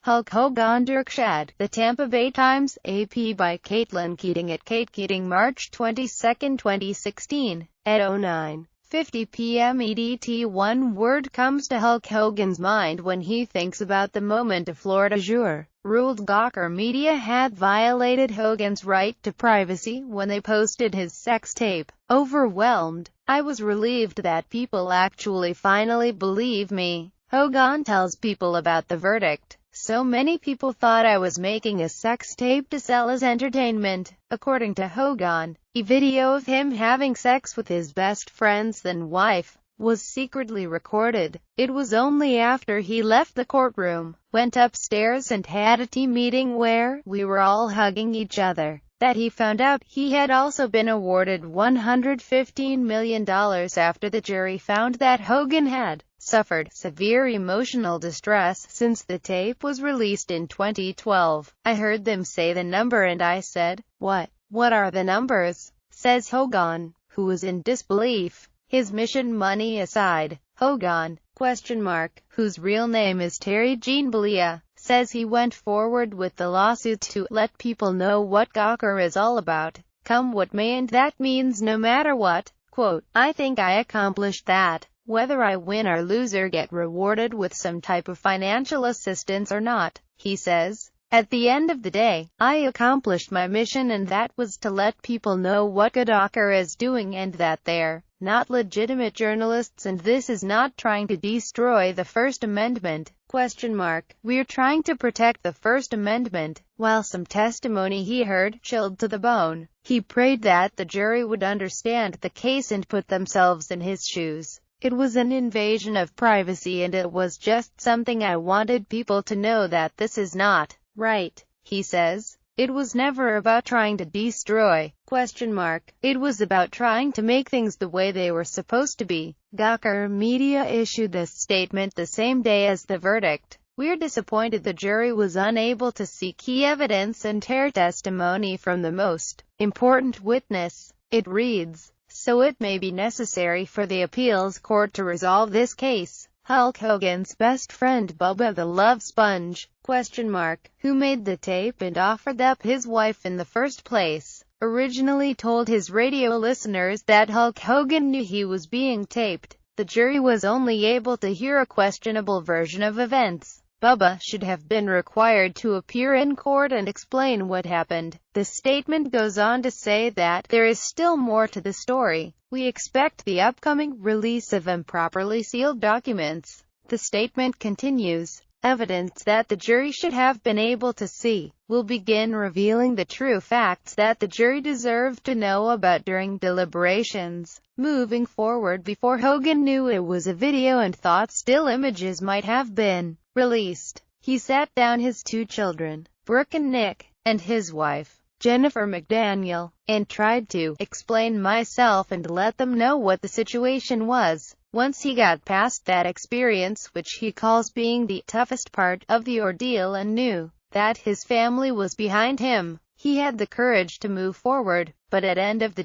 Hulk Hogan Dirk Shadd. The Tampa Bay Times, AP by Caitlin Keating at Kate Keating, March 22, 2016, at 09:50 p.m. EDT One. Word comes to Hulk Hogan's mind when he thinks about the moment a Florida juror ruled Gawker Media had violated Hogan's right to privacy when they posted his sex tape. Overwhelmed. I was relieved that people actually finally believe me. Hogan tells people about the verdict. So many people thought I was making a sex tape to sell as entertainment. According to Hogan, a video of him having sex with his best friend's then wife was secretly recorded. It was only after he left the courtroom, went upstairs and had a team meeting where we were all hugging each other, that he found out he had also been awarded $115 million after the jury found that Hogan had suffered severe emotional distress since the tape was released in 2012. I heard them say the number and I said, "What are the numbers?" says Hogan, who was in disbelief. His mission money aside, Hogan, whose real name is Terry Gene Bollea, says he went forward with the lawsuit to let people know what Gawker is all about, come what may, and that means no matter what. Quote, "I think I accomplished that. Whether I win or lose or get rewarded with some type of financial assistance or not," he says, "at the end of the day, I accomplished my mission, and that was to let people know what Gawker is doing and that they're not legitimate journalists and this is not trying to destroy the First Amendment. We're trying to protect the First Amendment." While some testimony he heard chilled to the bone, he prayed that the jury would understand the case and put themselves in his shoes. "It was an invasion of privacy and it was just something I wanted people to know that this is not right," he says. "It was never about trying to destroy. It was about trying to make things the way they were supposed to be." Gawker Media issued this statement the same day as the verdict. "We're disappointed the jury was unable to see key evidence and hear testimony from the most important witness," it reads. "So it may be necessary for the appeals court to resolve this case." Hulk Hogan's best friend Bubba the Love Sponge, who made the tape and offered up his wife in the first place, originally told his radio listeners that Hulk Hogan knew he was being taped. The jury was only able to hear a questionable version of events. Bubba should have been required to appear in court and explain what happened. The statement goes on to say that there is still more to the story. "We expect the upcoming release of improperly sealed documents." The statement continues, "Evidence that the jury should have been able to see will begin revealing the true facts that the jury deserved to know about during deliberations." Moving forward, before Hogan knew it was a video and thought still images might have been released, he sat down his two children, Brooke and Nick, and his wife, Jennifer McDaniel, and tried to explain myself and let them know what the situation was. Once he got past that experience, which he calls being the toughest part of the ordeal, and knew that his family was behind him, he had the courage to move forward. But at the end of the day,